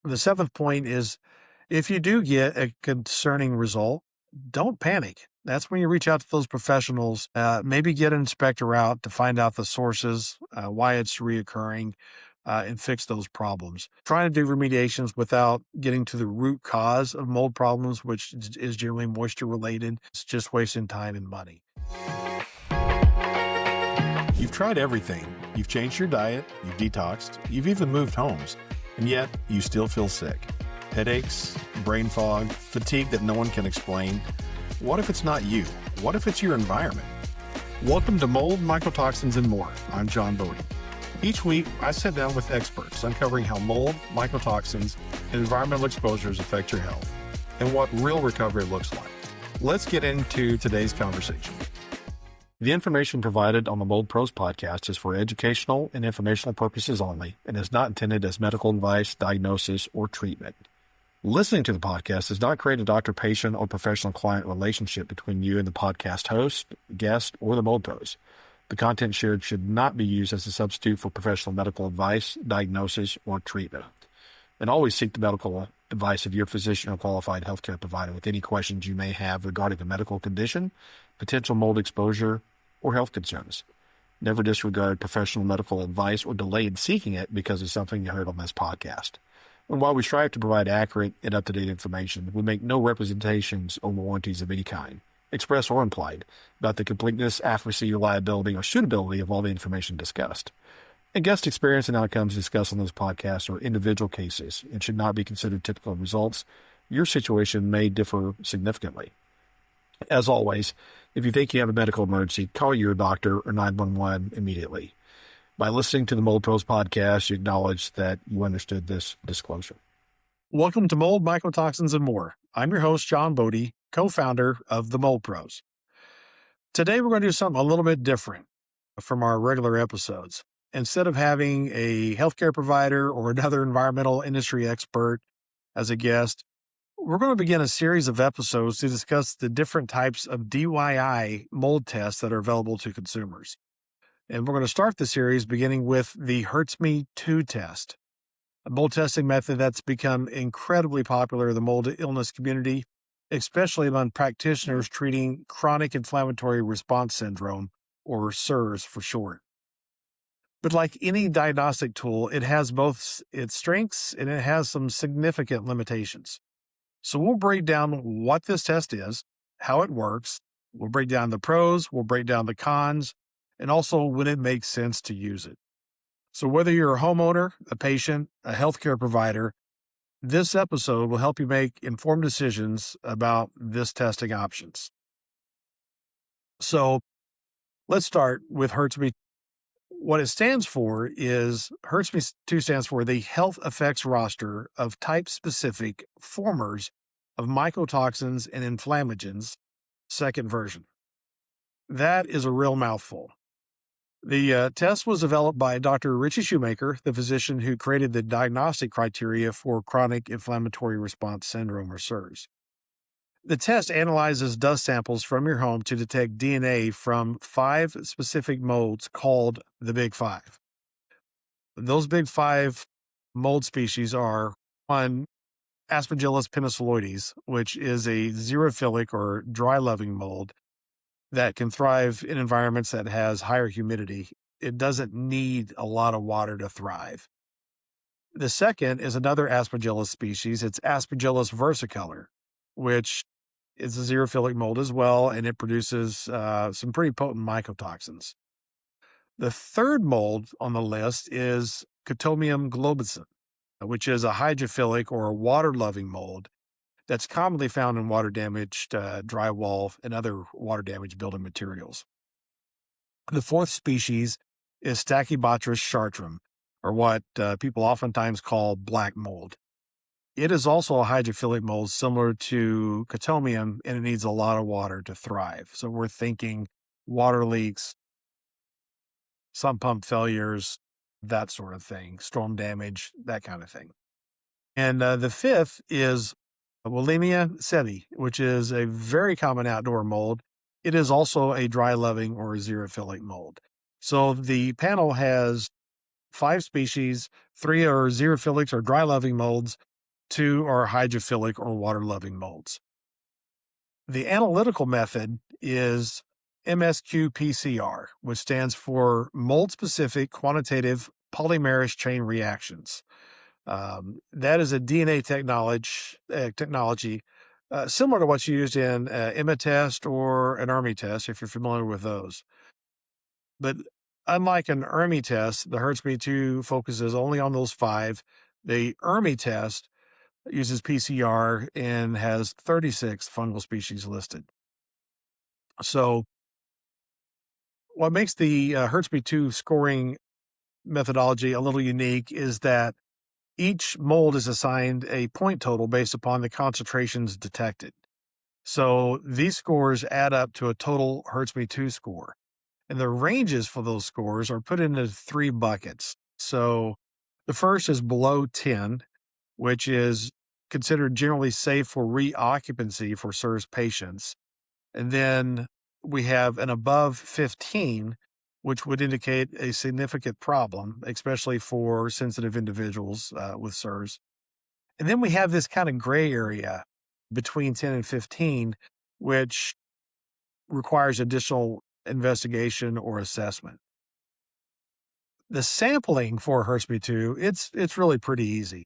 The seventh point is if you do get a concerning result, don't panic. That's when you reach out to those professionals, maybe get an inspector out to find out the sources, why it's reoccurring, and fix those problems. Trying to do remediations without getting to the root cause of mold problems, which is generally moisture related, it's just wasting time and money. You've tried everything. You've changed your diet, you've detoxed, you've even moved homes, and yet you still feel sick. Headaches, brain fog, fatigue that no one can explain. What if it's not you? What if it's your environment? Welcome to Mold, Mycotoxins, and More. I'm John Bodie. Each week, I sit down with experts uncovering how mold, mycotoxins, and environmental exposures affect your health and what real recovery looks like. Let's get into today's conversation. The information provided on the Mold Pros podcast is for educational and informational purposes only and is not intended as medical advice, diagnosis, or treatment. Listening to the podcast does not create a doctor-patient or professional-client relationship between you and the podcast host, guest, or the Mold Pros. The content shared should not be used as a substitute for professional medical advice, diagnosis, or treatment. And always seek the medical advice of your physician or qualified healthcare provider with any questions you may have regarding a medical condition, potential mold exposure, or health concerns. Never disregard professional medical advice or delay in seeking it because of something you heard on this podcast. And while we strive to provide accurate and up-to-date information, we make no representations or warranties of any kind, express or implied, about the completeness, accuracy, reliability, or suitability of all the information discussed. And guest experience and outcomes discussed on this podcast are individual cases and should not be considered typical results. Your situation may differ significantly. As always, if you think you have a medical emergency, call your doctor or 911 immediately. By listening to the Mold Pros podcast, you acknowledge that you understood this disclosure. Welcome to Mold, Mycotoxins, and More. I'm your host, John Bodie, co-founder of the Mold Pros. Today, we're going to do something a little bit different from our regular episodes. Instead of having a healthcare provider or another environmental industry expert as a guest, we're going to begin a series of episodes to discuss the different types of DIY mold tests that are available to consumers. And we're going to start the series beginning with the HERTSMI-2 test, a mold testing method that's become incredibly popular in the mold illness community, especially among practitioners treating chronic inflammatory response syndrome, or CIRS for short. But like any diagnostic tool, it has both its strengths and it has some significant limitations. So we'll break down what this test is, how it works, we'll break down the pros, we'll break down the cons, and also when it makes sense to use it. So whether you're a homeowner, a patient, a healthcare provider, this episode will help you make informed decisions about this testing options. So let's start with HERTSMI. What it stands for is, HERTSMI-2 stands for the Health Effects Roster of Type-Specific Formers of Mycotoxins and Inflammagens, second version. That is a real mouthful. The test was developed by Dr. Richie Shoemaker, the physician who created the diagnostic criteria for chronic inflammatory response syndrome, or CIRS. The test analyzes dust samples from your home to detect DNA from 5 specific molds called the Big Five. Those Big Five mold species are 1, Aspergillus penicilloides, which is a xerophilic or dry-loving mold that can thrive in environments that has higher humidity. It doesn't need a lot of water to thrive. The second is another Aspergillus species. It's Aspergillus versicolor, which is a xerophilic mold as well, and it produces some pretty potent mycotoxins. The third mold on the list is Cotomium globicin, which is a hydrophilic or a water-loving mold that's commonly found in water-damaged drywall and other water-damaged building materials. The fourth species is Stachybotrys chartrum, or what people oftentimes call black mold. It is also a hydrophilic mold similar to Cotomium, and it needs a lot of water to thrive. So we're thinking water leaks, sump pump failures, that sort of thing, storm damage, that kind of thing. And the fifth is Wallemia sebi, which is a very common outdoor mold. It is also a dry-loving or a xerophilic mold. So the panel has 5 species, 3 are xerophilics or dry-loving molds, Two are hydrophilic or water-loving molds. The analytical method is MSQ-PCR, which stands for mold-specific quantitative polymerase chain reactions. That is a DNA technology similar to what's used in IMA test or an ARMI test, if you're familiar with those. But unlike an ARMI test, the HERTSMI-2 focuses only on those five. The ARMI test uses PCR and has 36 fungal species listed. So what makes the HERTSMI-2 scoring methodology a little unique is that each mold is assigned a point total based upon the concentrations detected. So these scores add up to a total HERTSMI-2 score. And the ranges for those scores are put into three buckets. So the first is below 10, which is considered generally safe for reoccupancy for CIRS patients. And then we have an above 15, which would indicate a significant problem, especially for sensitive individuals with CIRS. And then we have this kind of gray area between 10 and 15, which requires additional investigation or assessment. The sampling for HERTSMI-2, it's really pretty easy.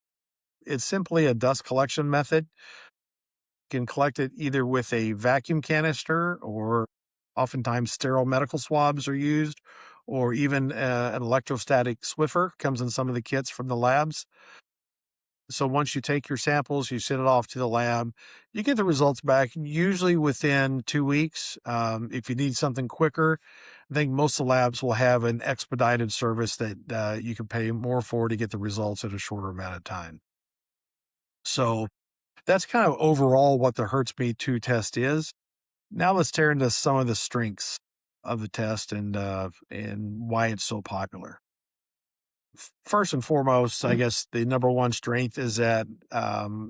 It's simply a dust collection method. You can collect it either with a vacuum canister, or oftentimes sterile medical swabs are used, or even an electrostatic Swiffer comes in some of the kits from the labs. So once you take your samples, you send it off to the lab, you get the results back usually within 2 weeks. If you need something quicker, I think most of the labs will have an expedited service that you can pay more for to get the results in a shorter amount of time. So that's kind of overall what the HERTSMI-2 test is. Now let's tear into some of the strengths of the test and why it's so popular. First and foremost, I guess the number one strength is that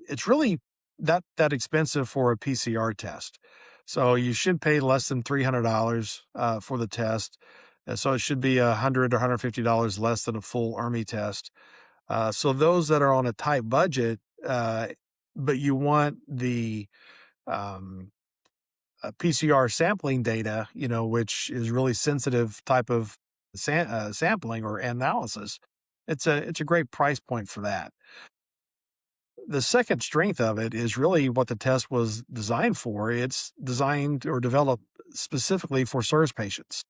it's really that expensive for a PCR test. So you should pay less than $300 for the test. So it should be $100 or $150 less than a full ARMI test. So those that are on a tight budget, but you want the PCR sampling data, which is really sensitive type of sampling or analysis, it's a great price point for that. The second strength of it is really what the test was designed for. It's designed or developed specifically for CIRS patients.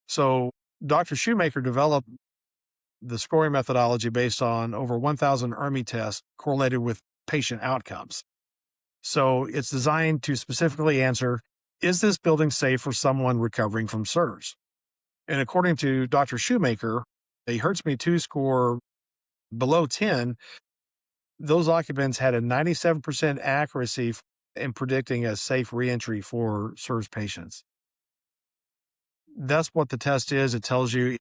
So Dr. Shoemaker developed the scoring methodology based on over 1,000 ARMI tests correlated with patient outcomes. So it's designed to specifically answer, is this building safe for someone recovering from CIRS? And according to Dr. Shoemaker, a HERTSMI-2 score below 10, those occupants had a 97% accuracy in predicting a safe reentry for CIRS patients. That's what the test is. It tells you,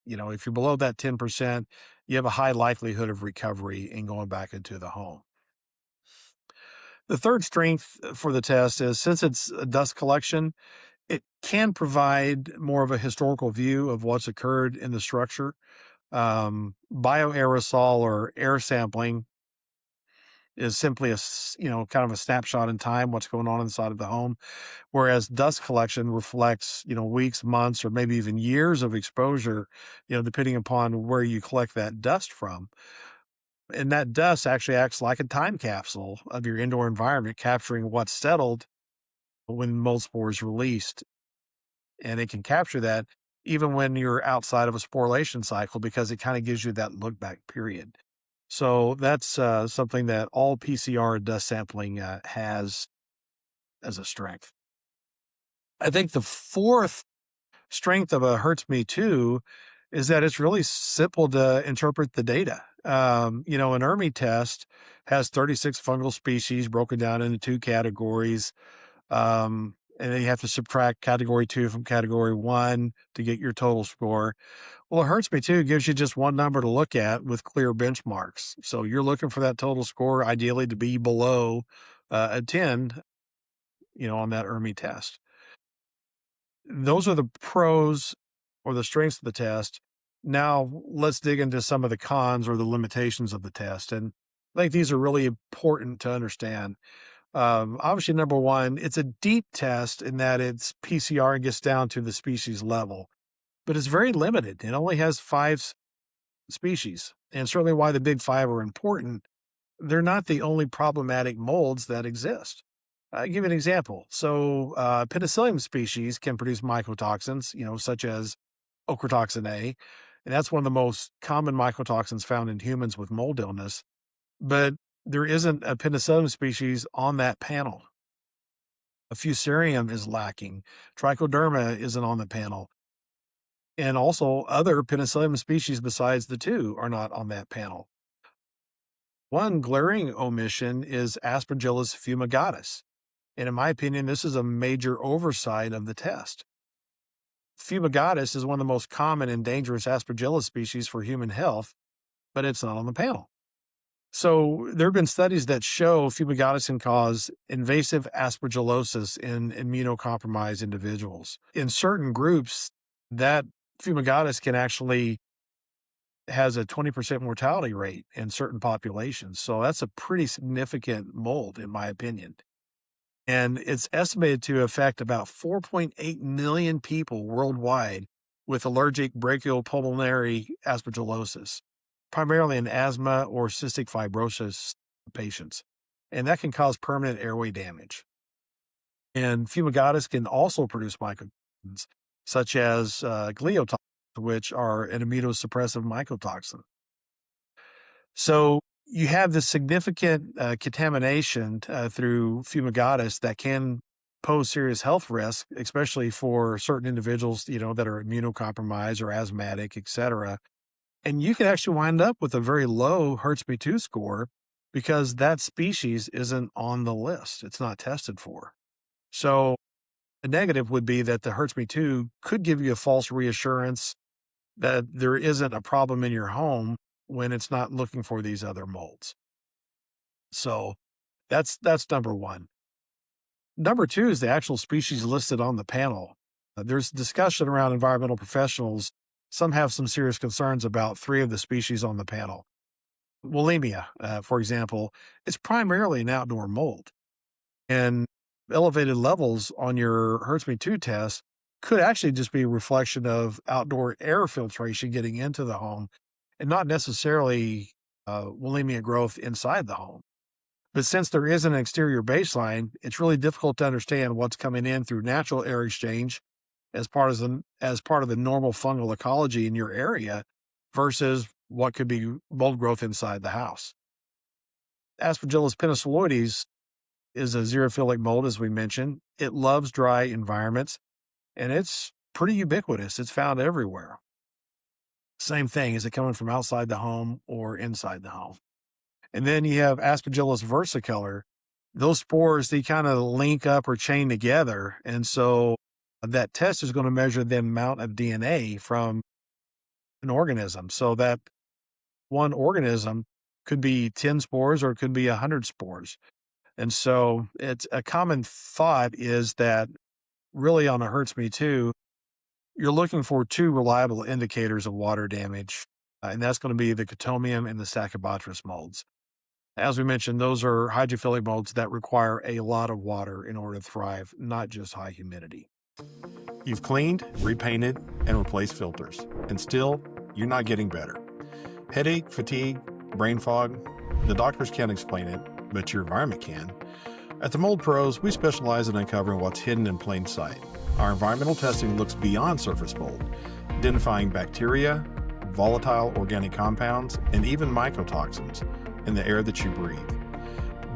if you're below that 10%, you have a high likelihood of recovery and going back into the home. The third strength for the test is, since it's a dust collection, it can provide more of a historical view of what's occurred in the structure. Bioaerosol or air sampling is simply kind of a snapshot in time, what's going on inside of the home. Whereas dust collection reflects, weeks, months, or maybe even years of exposure, depending upon where you collect that dust from. And that dust actually acts like a time capsule of your indoor environment, capturing what's settled when mold spores released. And it can capture that even when you're outside of a sporulation cycle, because it kind of gives you that look back period. So that's something that all PCR dust sampling has as a strength. I think the fourth strength of a HERTSMI-2 is that it's really simple to interpret the data. An ARMI test has 36 fungal species broken down into two categories. And then you have to subtract category 2 from category 1 to get your total score. Well, a HERTSMI-2 gives you just one number to look at with clear benchmarks. So you're looking for that total score, ideally to be below a 10, on that ARMI test. Those are the pros or the strengths of the test. Now let's dig into some of the cons or the limitations of the test. And I think these are really important to understand. Obviously, number one, it's a deep test in that it's PCR and gets down to the species level, but it's very limited. It only has species, and certainly why the big five are important. They're not the only problematic molds that exist. I'll give you an example. So, penicillium species can produce mycotoxins, such as ochratoxin A, and that's one of the most common mycotoxins found in humans with mold illness. But there isn't a penicillium species on that panel. A fusarium is lacking. Trichoderma isn't on the panel. And also, other penicillium species besides the two are not on that panel. One glaring omission is Aspergillus fumigatus. And in my opinion, this is a major oversight of the test. Fumigatus is one of the most common and dangerous Aspergillus species for human health, but it's not on the panel. So there have been studies that show fumigatus can cause invasive aspergillosis in immunocompromised individuals. In certain groups, that fumigatus can actually has a 20% mortality rate in certain populations. So that's a pretty significant mold, in my opinion. And it's estimated to affect about 4.8 million people worldwide with allergic brachiopulmonary aspergillosis, primarily in asthma or cystic fibrosis patients. And that can cause permanent airway damage. And fumigatus can also produce mycotoxins, such as gliotoxins, which are an immunosuppressive mycotoxin. So you have this significant contamination through fumigatus that can pose serious health risk, especially for certain individuals, that are immunocompromised or asthmatic, et cetera. And you can actually wind up with a very low HERTSMI-2 score because that species isn't on the list. It's not tested for. So a negative would be that the HERTSMI-2 could give you a false reassurance that there isn't a problem in your home when it's not looking for these other molds. So that's number one. Number two is the actual species listed on the panel. There's discussion around environmental professionals. Some have some serious concerns about three of the species on the panel. Wallemia, for example, is primarily an outdoor mold. And elevated levels on your HERTSMI-2 test could actually just be a reflection of outdoor air filtration getting into the home and not necessarily Wallemia growth inside the home. But since there isn't an exterior baseline, it's really difficult to understand what's coming in through natural air exchange as part of the normal fungal ecology in your area versus what could be mold growth inside the house. Aspergillus penicilloides is a xerophilic mold, as we mentioned. It loves dry environments, and it's pretty ubiquitous. It's found everywhere. Same thing. Is it coming from outside the home or inside the home? And then you have Aspergillus versicolor. Those spores, they kind of link up or chain together. And so that test is going to measure the amount of DNA from an organism. So that one organism could be 10 spores or it could be 100 spores. And so it's a common thought is that really on a HERTSMI-2, you're looking for two reliable indicators of water damage, and that's going to be the Cotomium and the Stachybotrys molds. As we mentioned, those are hydrophilic molds that require a lot of water in order to thrive, not just high humidity. You've cleaned, repainted, and replaced filters, and still, you're not getting better. Headache, fatigue, brain fog, the doctors can't explain it, but your environment can. At the Mold Pros, we specialize in uncovering what's hidden in plain sight. Our environmental testing looks beyond surface mold, identifying bacteria, volatile organic compounds, and even mycotoxins in the air that you breathe.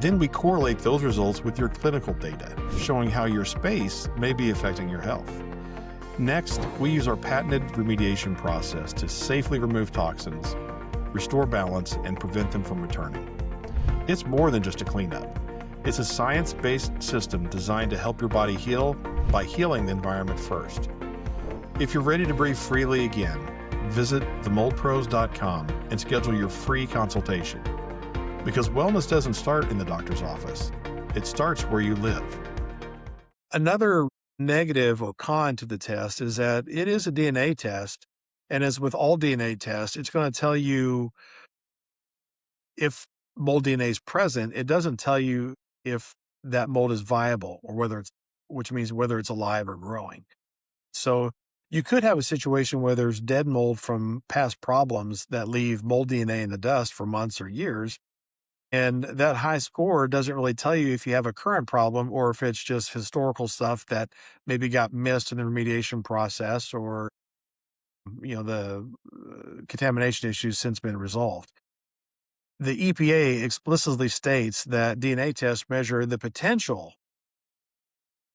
Then we correlate those results with your clinical data, showing how your space may be affecting your health. Next, we use our patented remediation process to safely remove toxins, restore balance, and prevent them from returning. It's more than just a cleanup. It's a science-based system designed to help your body heal by healing the environment first. If you're ready to breathe freely again, visit themoldpros.com and schedule your free consultation. Because wellness doesn't start in the doctor's office. It starts where you live. Another negative or con to the test is that it is a DNA test. And as with all DNA tests, it's going to tell you if mold DNA is present, it doesn't tell you if that mold is viable or which means whether it's alive or growing. So you could have a situation where there's dead mold from past problems that leave mold DNA in the dust for months or years. And that high score doesn't really tell you if you have a current problem or if it's just historical stuff that maybe got missed in the remediation process or, the contamination issues since been resolved. The EPA explicitly states that DNA tests measure the potential,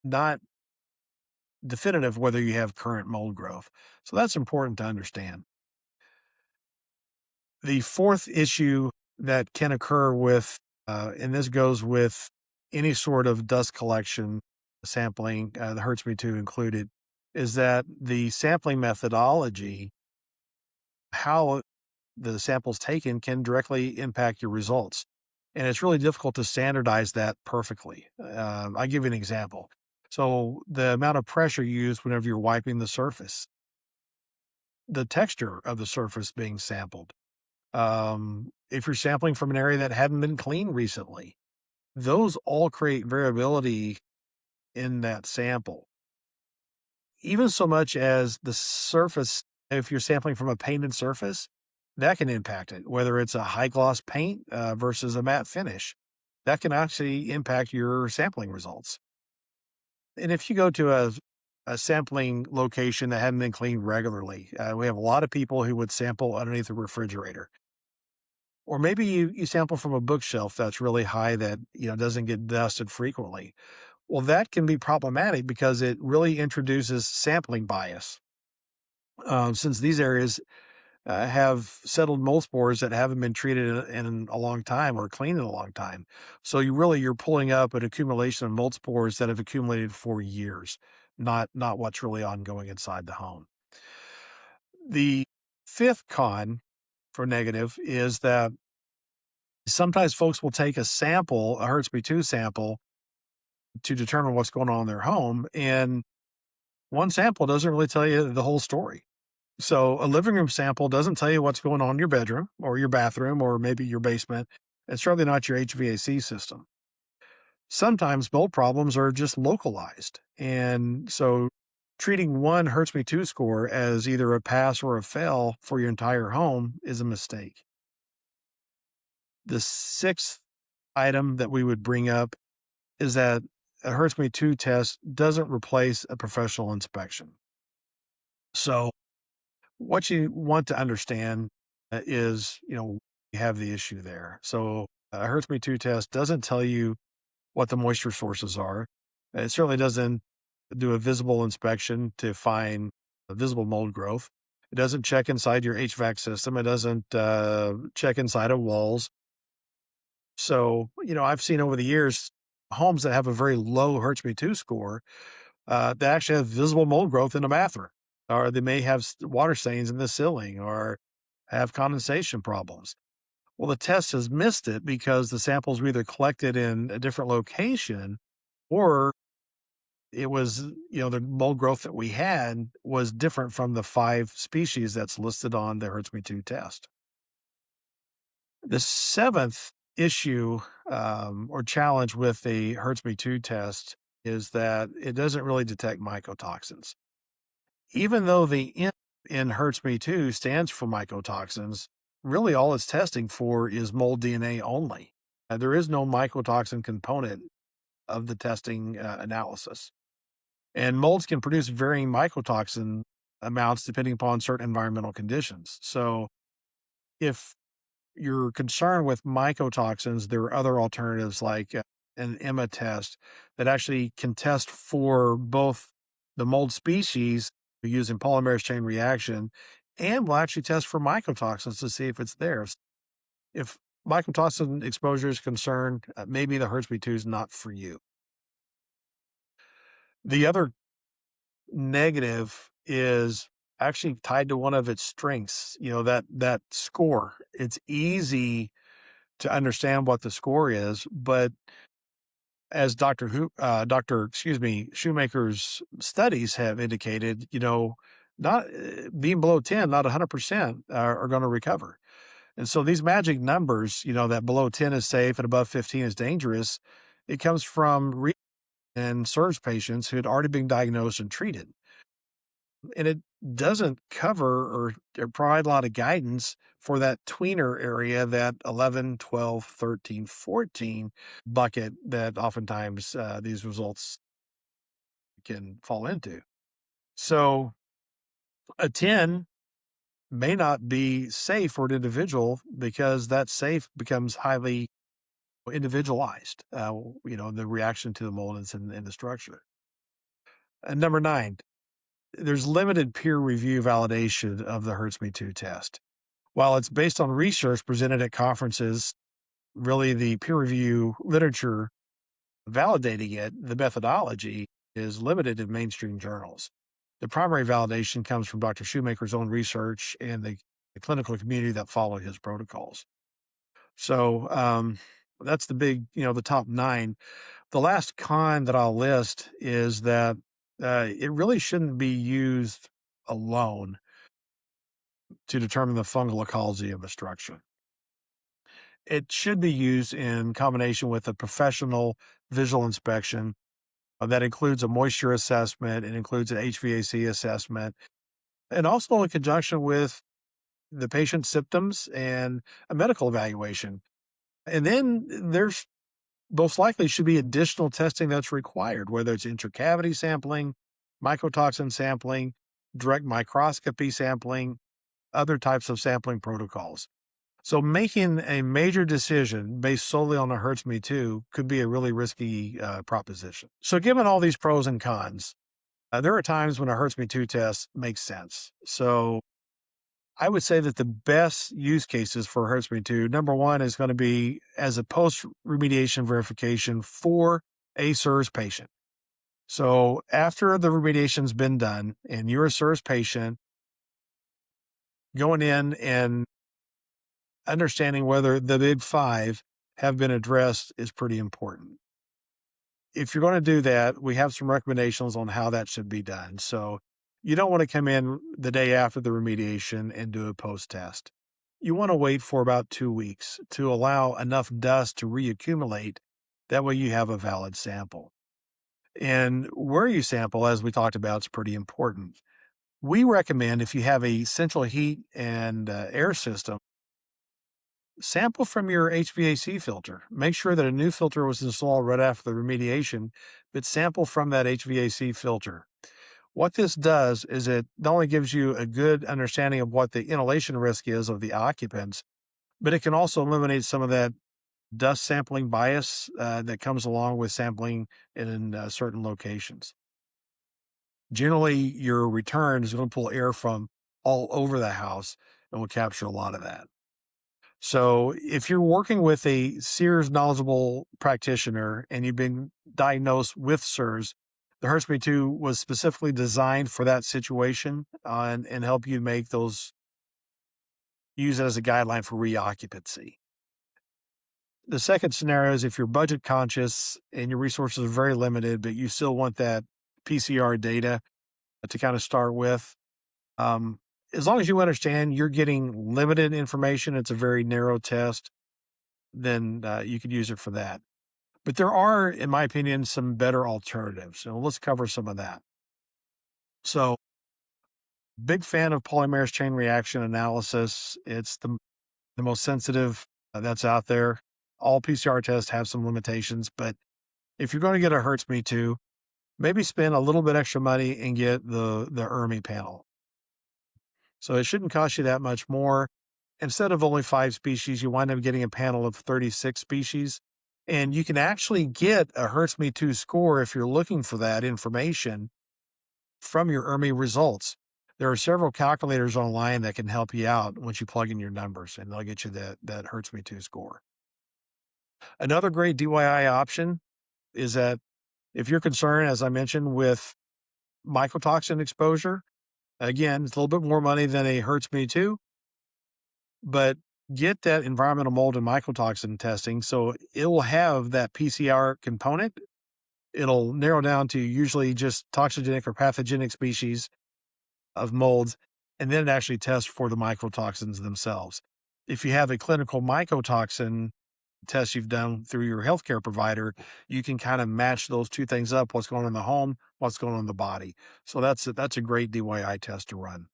not definitive whether you have current mold growth. So that's important to understand. The fourth issue that can occur and this goes with any sort of dust collection sampling, the HERTSMI-2 included, is that the sampling methodology, how the samples taken, can directly impact your results. And it's really difficult to standardize that perfectly. I'll give you an example. So the amount of pressure used whenever you're wiping the surface, the texture of the surface being sampled, if you're sampling from an area that hadn't been cleaned recently, those all create variability in that sample. Even so much as the surface, if you're sampling from a painted surface, that can impact it, whether it's a high gloss paint versus a matte finish. That can actually impact your sampling results. And if you go to a sampling location that hadn't been cleaned regularly, we have a lot of people who would sample underneath a refrigerator. Or maybe you sample from a bookshelf that's really high that, doesn't get dusted frequently. Well, that can be problematic because it really introduces sampling bias. Since these areas have settled mold spores that haven't been treated in a long time or cleaned in a long time. So you're pulling up an accumulation of mold spores that have accumulated for years, not what's really ongoing inside the home. The fifth con for negative is that sometimes folks will take a HERTSMI-2 sample, to determine what's going on in their home, and one sample doesn't really tell you the whole story. So a living room sample doesn't tell you what's going on in your bedroom or your bathroom or maybe your basement. It's certainly not your HVAC system. Sometimes mold problems are just localized. And so treating one HERTSMI-2 score as either a pass or a fail for your entire home is a mistake. The sixth item that we would bring up is that a HERTSMI-2 test doesn't replace a professional inspection. So what you want to understand is, you have the issue there. So a HERTSMI-2 test doesn't tell you what the moisture sources are. It certainly doesn't do a visible inspection to find a visible mold growth. It doesn't check inside your HVAC system. It doesn't check inside of walls. So, I've seen over the years homes that have a very low HERTSMI-2 score that actually have visible mold growth in the bathroom, or they may have water stains in the ceiling or have condensation problems. Well, the test has missed it because the samples were either collected in a different location or it was, the mold growth that we had was different from the 5 species that's listed on the HERTSMI-2 test. The seventh issue or challenge with the HERTSMI-2 test is that it doesn't really detect mycotoxins. Even though the N in HERTSMI-2 stands for mycotoxins, really all it's testing for is mold DNA only. There is no mycotoxin component of the testing analysis. And molds can produce varying mycotoxin amounts depending upon certain environmental conditions. So if you're concerned with mycotoxins, there are other alternatives like an EMA test that actually can test for both the mold species using polymerase chain reaction and will actually test for mycotoxins to see if it's there. If mycotoxin exposure is concerned, maybe the HERTSMI-2 is not for you. The other negative is actually tied to one of its strengths, that score. It's easy to understand what the score is, but as Shoemaker's studies have indicated, not being below 10, not 100% are going to recover. And so these magic numbers, that below 10 is safe and above 15 is dangerous, it comes from and CIRS patients who had already been diagnosed and treated. And it doesn't cover or provide a lot of guidance for that tweener area, that 11, 12, 13, 14 bucket that oftentimes these results can fall into. So a 10 may not be safe for an individual because that safe becomes highly individualized, the reaction to the mold and the structure. And number 9, there's limited peer review validation of the HERTSMI-2 test. While it's based on research presented at conferences, really the peer review literature validating it, the methodology is limited in mainstream journals. The primary validation comes from Dr. Shoemaker's own research and the clinical community that follow his protocols. So that's the top 9. The last con that I'll list is that it really shouldn't be used alone to determine the fungal ecology of a structure. It should be used in combination with a professional visual inspection that includes a moisture assessment, it includes an HVAC assessment, and also in conjunction with the patient's symptoms and a medical evaluation. And then there's most likely should be additional testing that's required, whether it's intracavity sampling, mycotoxin sampling, direct microscopy sampling, other types of sampling protocols. So making a major decision based solely on a HERTSMI-2 could be a really risky proposition. So given all these pros and cons, there are times when a HERTSMI-2 test makes sense. So I would say that the best use cases for HERTSMI-2, number 1 is going to be as a post-remediation verification for a CIRS patient. So after the remediation's been done and you're a CIRS patient, going in and understanding whether the big 5 have been addressed is pretty important. If you're going to do that, we have some recommendations on how that should be done. So you don't want to come in the day after the remediation and do a post-test. You want to wait for about 2 weeks to allow enough dust to reaccumulate. That way you have a valid sample. And where you sample, as we talked about, is pretty important. We recommend if you have a central heat and air system, sample from your HVAC filter. Make sure that a new filter was installed right after the remediation, but sample from that HVAC filter. What this does is it not only gives you a good understanding of what the inhalation risk is of the occupants, but it can also eliminate some of that dust sampling bias that comes along with sampling in certain locations. Generally, your return is going to pull air from all over the house and will capture a lot of that. So if you're working with a CIRS knowledgeable practitioner and you've been diagnosed with CIRS, the HERTSMI-2 was specifically designed for that situation and help you make those, use it as a guideline for reoccupancy. The second scenario is if you're budget conscious and your resources are very limited, but you still want that PCR data to kind of start with. As long as you understand you're getting limited information, it's a very narrow test, then you could use it for that. But there are, in my opinion, some better alternatives. So let's cover some of that. So big fan of polymerase chain reaction analysis. It's the most sensitive that's out there. All PCR tests have some limitations, but if you're going to get a HERTSMI-2, maybe spend a little bit extra money and get the HERMI panel. So it shouldn't cost you that much more. Instead of only 5 species, you wind up getting a panel of 36 species. And you can actually get a HERTSMI-2 score if you're looking for that information from your HERMI results. There are several calculators online that can help you out once you plug in your numbers, and they'll get you that HERTSMI-2 score. Another great DIY option is that if you're concerned, as I mentioned, with mycotoxin exposure, again, it's a little bit more money than a HERTSMI-2, but get that environmental mold and mycotoxin testing. So it will have that PCR component. It'll narrow down to usually just toxigenic or pathogenic species of molds, and then it actually tests for the mycotoxins themselves. If you have a clinical mycotoxin test you've done through your healthcare provider, you can kind of match those two things up, what's going on in the home, what's going on in the body. So that's a great DYI test to run.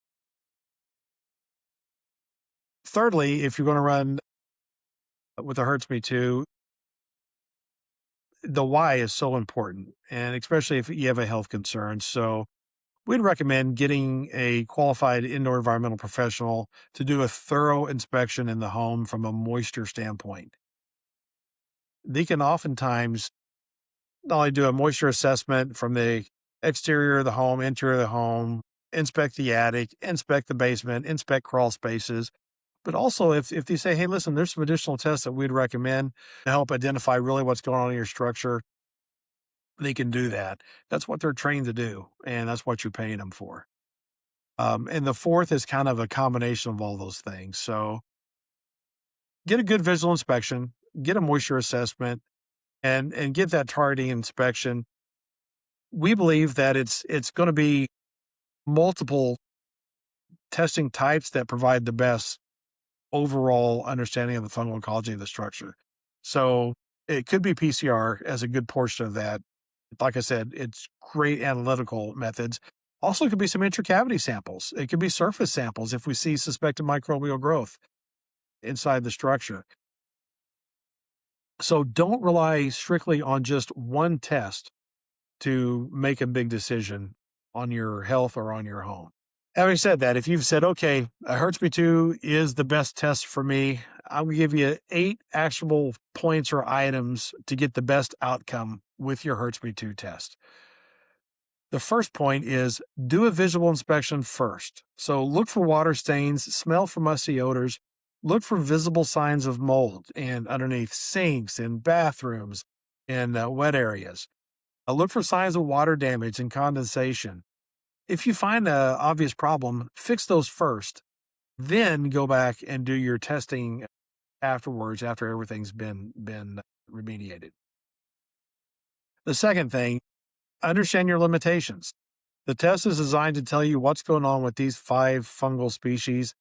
Thirdly, if you're going to run with the HERTSMI-2, the why is so important, and especially if you have a health concern. So we'd recommend getting a qualified indoor environmental professional to do a thorough inspection in the home from a moisture standpoint. They can oftentimes not only do a moisture assessment from the exterior of the home, interior of the home, inspect the attic, inspect the basement, inspect crawl spaces, but also if they say, hey, listen, there's some additional tests that we'd recommend to help identify really what's going on in your structure, they can do that. That's what they're trained to do, and that's what you're paying them for. And the fourth is kind of a combination of all those things. So get a good visual inspection, get a moisture assessment, and get that targeting inspection. We believe that it's going to be multiple testing types that provide the best overall understanding of the fungal ecology of the structure. So it could be PCR as a good portion of that. Like I said, it's great analytical methods. Also, it could be some intracavity samples. It could be surface samples if we see suspected microbial growth inside the structure. So don't rely strictly on just one test to make a big decision on your health or on your home. Having said that, if you've said, okay, a HERTSMI-2 is the best test for me, I will give you 8 actionable points or items to get the best outcome with your HERTSMI-2 test. The first point is do a visual inspection first. So look for water stains, smell for musty odors, look for visible signs of mold and underneath sinks and bathrooms and wet areas. Look for signs of water damage and condensation. If you find an obvious problem, fix those first, then go back and do your testing afterwards after everything's been remediated. The second thing, understand your limitations. The test is designed to tell you what's going on with these 5 fungal species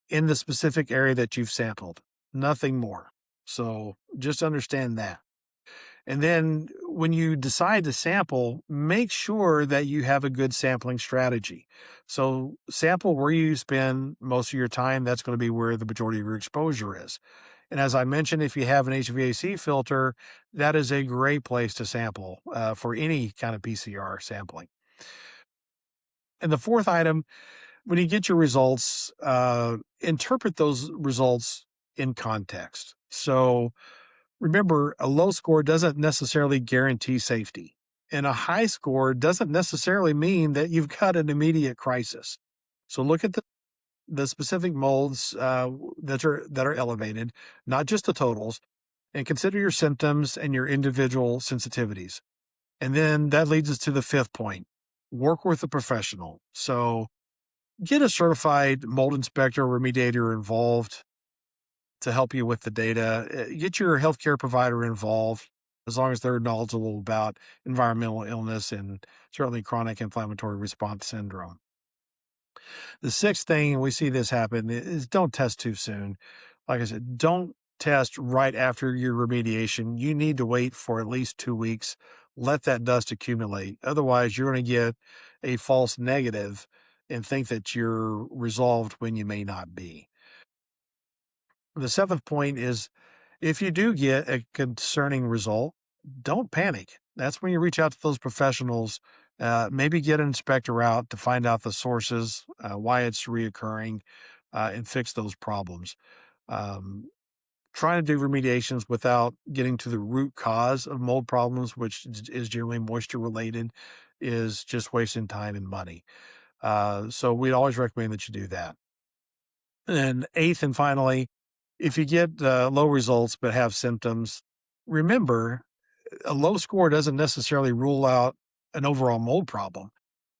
in the specific area that you've sampled, nothing more. So just understand that. And then when you decide to sample, make sure that you have a good sampling strategy. So sample where you spend most of your time. That's going to be where the majority of your exposure is. And as I mentioned, if you have an HVAC filter, that is a great place to sample for any kind of PCR sampling. And the fourth item, when you get your results, interpret those results in context. So remember, a low score doesn't necessarily guarantee safety, and a high score doesn't necessarily mean that you've got an immediate crisis. So look at the specific molds that are elevated, not just the totals, and consider your symptoms and your individual sensitivities. And then that leads us to the fifth point: work with a professional. So get a certified mold inspector or remediator involved to help you with the data. Get your healthcare provider involved as long as they're knowledgeable about environmental illness and certainly chronic inflammatory response syndrome. The sixth thing, and we see this happen, is don't test too soon. Like I said, don't test right after your remediation. You need to wait for at least 2 weeks. Let that dust accumulate. Otherwise, you're going to get a false negative and think that you're resolved when you may not be. The seventh point is if you do get a concerning result, don't panic. That's when you reach out to those professionals, maybe get an inspector out to find out the sources, why it's reoccurring, and fix those problems. Trying to do remediations without getting to the root cause of mold problems, which is generally moisture related, is just wasting time and money. So we'd always recommend that you do that. And eighth and finally, if you get low results but have symptoms, remember a low score doesn't necessarily rule out an overall mold problem.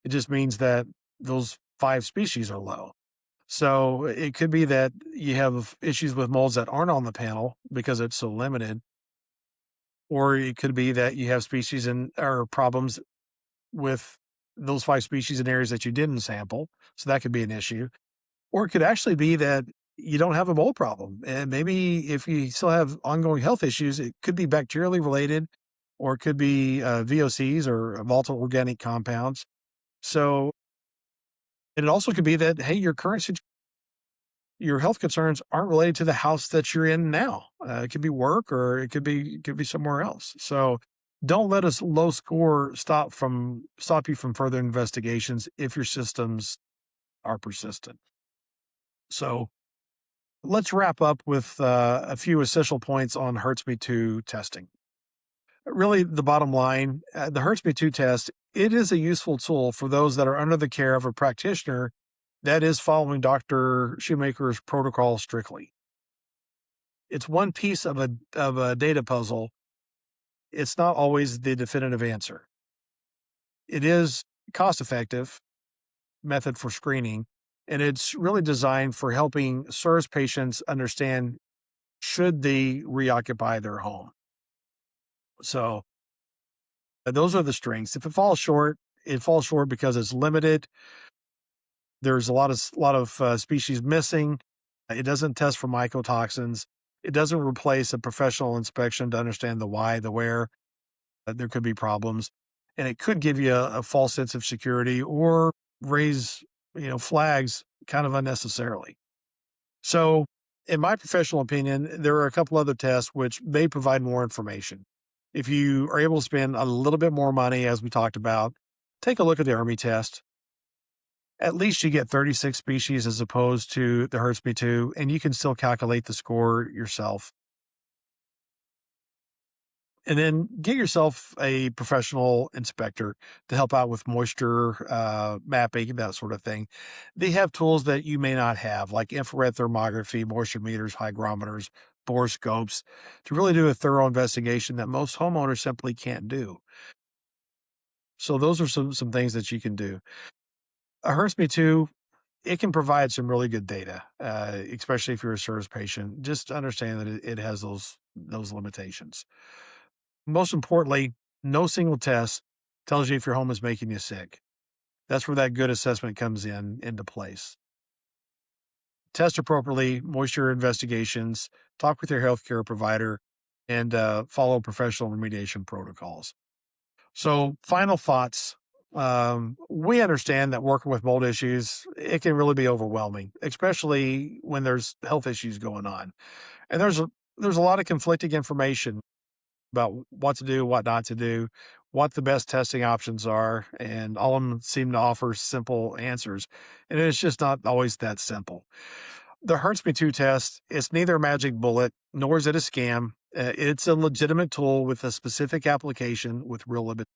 It just means that those 5 species are low. So it could be that you have issues with molds that aren't on the panel because it's so limited, or it could be that you have species or problems with those 5 species in areas that you didn't sample. So that could be an issue. Or it could actually be that you don't have a mold problem. And maybe if you still have ongoing health issues, it could be bacterially related, or it could be VOCs or volatile organic compounds. So, and it also could be that, hey, your health concerns aren't related to the house that you're in now. It could be work, or it could be somewhere else. So don't let a low score stop you from further investigations if your systems are persistent. So let's wrap up with a few essential points on HERTSMI-2 testing. Really, the bottom line, the HERTSMI-2 test, it is a useful tool for those that are under the care of a practitioner that is following Dr. Shoemaker's protocol strictly. It's one piece of a data puzzle. It's not always the definitive answer. It is cost-effective method for screening, and it's really designed for helping CIRS patients understand should they reoccupy their home. So those are the strengths. If it falls short because it's limited. There's a lot of species missing. It doesn't test for mycotoxins. It doesn't replace a professional inspection to understand the why, the where. There could be problems, and it could give you a false sense of security or raise flags kind of unnecessarily. So, in my professional opinion, there are a couple other tests which may provide more information. If you are able to spend a little bit more money, as we talked about, take a look at the HERTSMI test. At least you get 36 species as opposed to the HERTSMI-2, and you can still calculate the score yourself. And then get yourself a professional inspector to help out with moisture mapping, that sort of thing. They have tools that you may not have, like infrared thermography, moisture meters, hygrometers, borescopes, to really do a thorough investigation that most homeowners simply can't do. So those are some things that you can do. A HERTSMI-2, it can provide some really good data, especially if you're a CIRS patient. Just understand that it has those limitations. Most importantly, no single test tells you if your home is making you sick. That's where that good assessment comes into place. Test appropriately, moisture investigations, talk with your healthcare provider, and follow professional remediation protocols. So, final thoughts. We understand that working with mold issues, it can really be overwhelming, especially when there's health issues going on. And there's a lot of conflicting information about what to do, what not to do, what the best testing options are, and all of them seem to offer simple answers. And it's just not always that simple. The HERTSMI-2 test is neither a magic bullet, nor is it a scam. It's a legitimate tool with a specific application with real limit.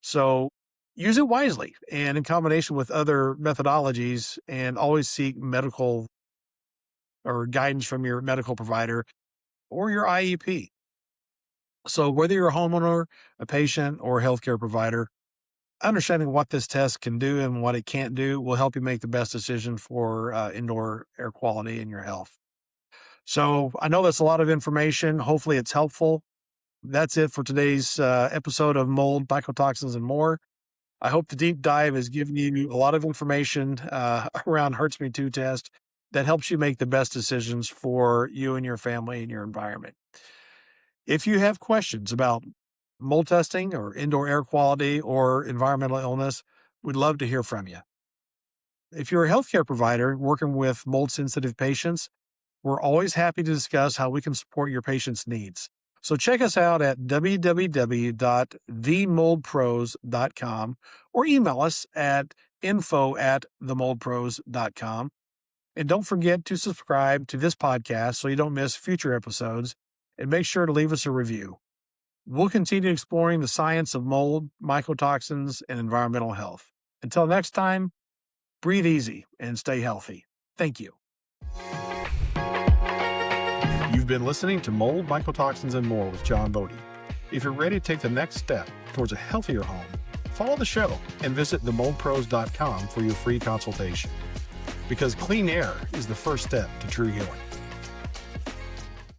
So use it wisely and in combination with other methodologies, and always seek medical or guidance from your medical provider or your IEP. So whether you're a homeowner, a patient, or a healthcare provider, understanding what this test can do and what it can't do will help you make the best decision for indoor air quality and your health. So I know that's a lot of information. Hopefully it's helpful. That's it for today's episode of Mold, Mycotoxins, and More. I hope the deep dive has given you a lot of information around HERTSMI-2 test that helps you make the best decisions for you and your family and your environment. If you have questions about mold testing or indoor air quality or environmental illness, we'd love to hear from you. If you're a healthcare provider working with mold-sensitive patients, we're always happy to discuss how we can support your patients' needs. So check us out at www.themoldpros.com or email us at info@themoldpros.com. And don't forget to subscribe to this podcast so you don't miss future episodes, and make sure to leave us a review. We'll continue exploring the science of mold, mycotoxins, and environmental health. Until next time, breathe easy and stay healthy. Thank you. You've been listening to Mold, Mycotoxins, and More with John Bodie. If you're ready to take the next step towards a healthier home, follow the show and visit themoldpros.com for your free consultation. Because clean air is the first step to true healing.